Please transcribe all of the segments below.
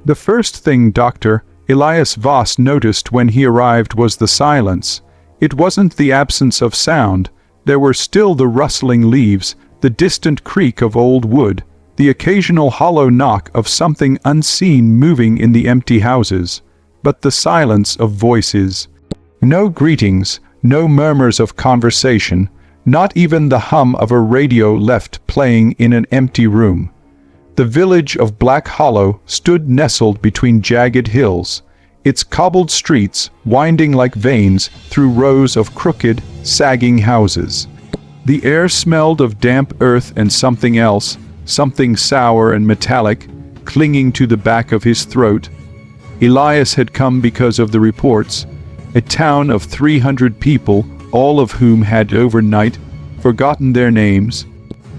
The first thing Dr. Elias Voss noticed when he arrived was the silence. It wasn't the absence of sound. There were still the rustling leaves, the distant creak of old wood, the occasional hollow knock of something unseen moving in the empty houses. But the silence of voices. No greetings, no murmurs of conversation, not even the hum of a radio left playing in an empty room. The village of Black Hollow stood nestled between jagged hills, its cobbled streets winding like veins through rows of crooked, sagging houses. The air smelled of damp earth and something else, something sour and metallic, clinging to the back of his throat. Elias had come because of the reports. A town of 300 people, all of whom had overnight forgotten their names.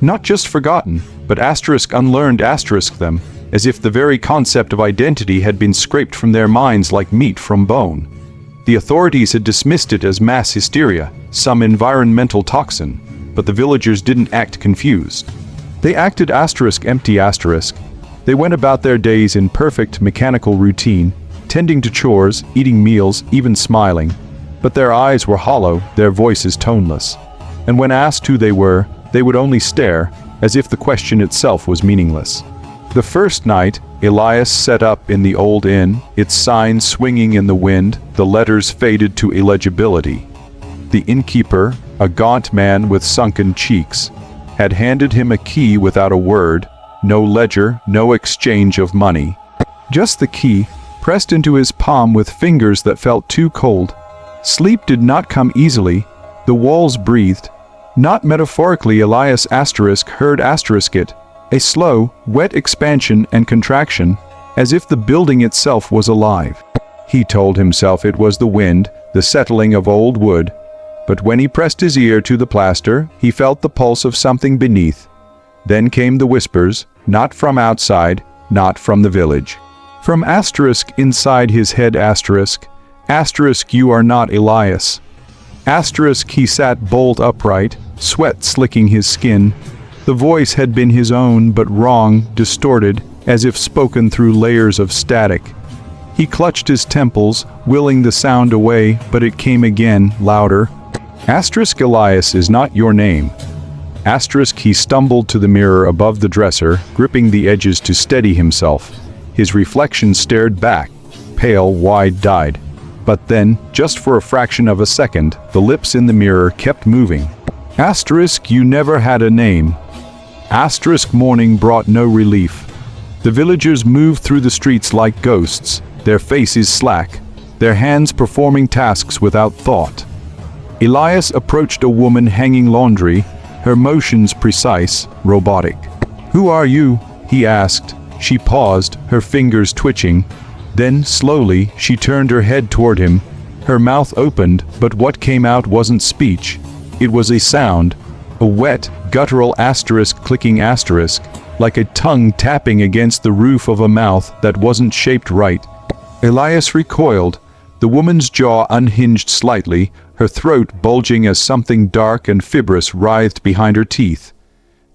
Not just forgotten, but unlearned them, as if the very concept of identity had been scraped from their minds like meat from bone. The authorities had dismissed it as mass hysteria, some environmental toxin, but the villagers didn't act confused. They acted empty. They went about their days in perfect mechanical routine, tending to chores, eating meals, even smiling. But their eyes were hollow, their voices toneless. And when asked who they were, they would only stare, as if the question itself was meaningless. The first night, Elias set up in the old inn, its sign swinging in the wind, the letters faded to illegibility. The innkeeper, a gaunt man with sunken cheeks, had handed him a key without a word, no ledger, no exchange of money. Just the key, pressed into his palm with fingers that felt too cold. Sleep did not come easily. The walls breathed. Not metaphorically, Elias heard it, a slow, wet expansion and contraction, as if the building itself was alive. He told himself it was the wind, the settling of old wood, but when he pressed his ear to the plaster, he felt the pulse of something beneath. Then came the whispers, not from outside, not from the village. From inside his head you are not Elias. He sat bolt upright, sweat slicking his skin. The voice had been his own, but wrong, distorted, as if spoken through layers of static. He clutched his temples, willing the sound away, but it came again, louder. Elias is not your name. He stumbled to the mirror above the dresser, gripping the edges to steady himself. His reflection stared back, pale, wide-eyed. But then, just for a fraction of a second, the lips in the mirror kept moving. You never had a name. Morning brought no relief. The villagers moved through the streets like ghosts, their faces slack, their hands performing tasks without thought. Elias approached a woman hanging laundry, her motions precise, robotic. "Who are you?" he asked. She paused, her fingers twitching. Then, slowly, she turned her head toward him. Her mouth opened, but what came out wasn't speech. It was a sound, a wet, guttural clicking like a tongue tapping against the roof of a mouth that wasn't shaped right. Elias recoiled. The woman's jaw unhinged slightly, her throat bulging as something dark and fibrous writhed behind her teeth.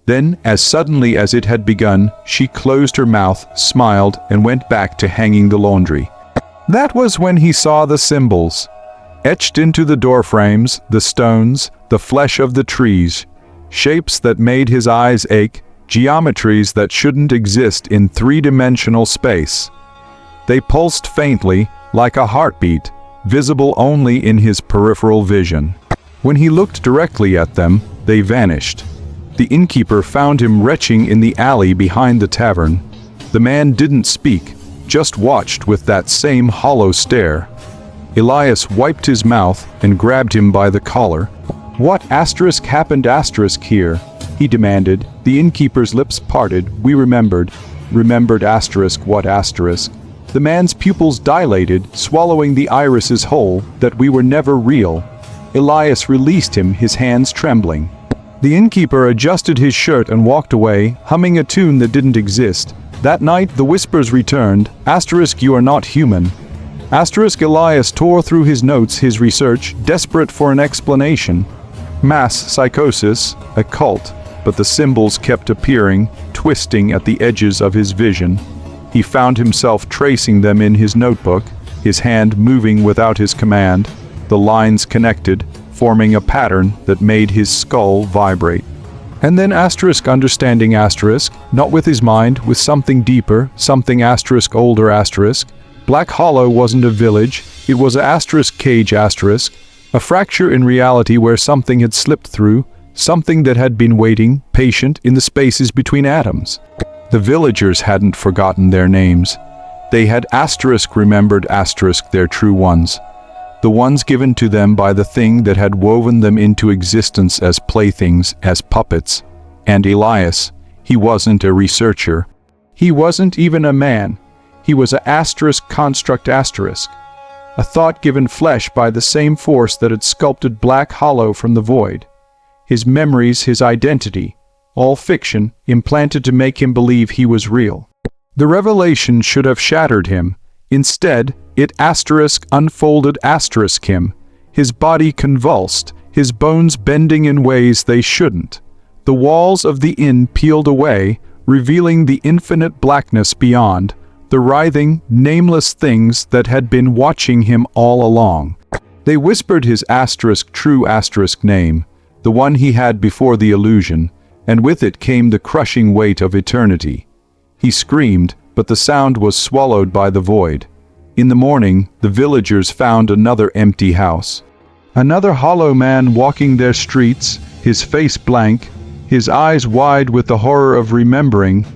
Then, as suddenly as it had begun, she closed her mouth, smiled, and went back to hanging the laundry. That was when he saw the symbols. Etched into the doorframes, the stones, the flesh of the trees. Shapes that made his eyes ache, geometries that shouldn't exist in three-dimensional space. They pulsed faintly, like a heartbeat, visible only in his peripheral vision. When he looked directly at them, they vanished. The innkeeper found him retching in the alley behind the tavern. The man didn't speak, just watched with that same hollow stare. Elias wiped his mouth and grabbed him by the collar. "What happened here?" he demanded. The innkeeper's lips parted. "We remembered what asterisk?" The man's pupils dilated, swallowing the irises whole, that we were never real. Elias released him, his hands trembling. The innkeeper adjusted his shirt and walked away, humming a tune that didn't exist. That night, the whispers returned. You are not human. Elias tore through his notes, his research, desperate for an explanation. Mass psychosis, a cult, but the symbols kept appearing, twisting at the edges of his vision. He found himself tracing them in his notebook, his hand moving without his command, the lines connected, forming a pattern that made his skull vibrate. And then asterisk understanding asterisk, not with his mind, with something deeper, something asterisk older asterisk. Black Hollow wasn't a village, it was a asterisk cage asterisk, a fracture in reality where something had slipped through, something that had been waiting, patient, in the spaces between atoms. The villagers hadn't forgotten their names. They had asterisk remembered asterisk their true ones, the ones given to them by the thing that had woven them into existence as playthings, as puppets. And Elias, he wasn't a researcher. He wasn't even a man. He was a asterisk construct asterisk, a thought given flesh by the same force that had sculpted Black Hollow from the void. His memories, his identity, all fiction, implanted to make him believe he was real. The revelation should have shattered him. Instead, it asterisk unfolded asterisk him, his body convulsed, his bones bending in ways they shouldn't. The walls of the inn peeled away, revealing the infinite blackness beyond, the writhing, nameless things that had been watching him all along. They whispered his asterisk true asterisk name, the one he had before the illusion, and with it came the crushing weight of eternity. He screamed, but the sound was swallowed by the void. In the morning, the villagers found another empty house. Another hollow man walking their streets, his face blank, his eyes wide with the horror of remembering,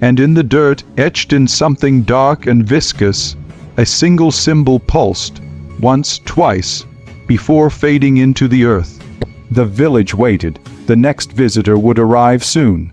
and in the dirt, etched in something dark and viscous, a single symbol pulsed, once, twice, before fading into the earth. The village waited. The next visitor would arrive soon.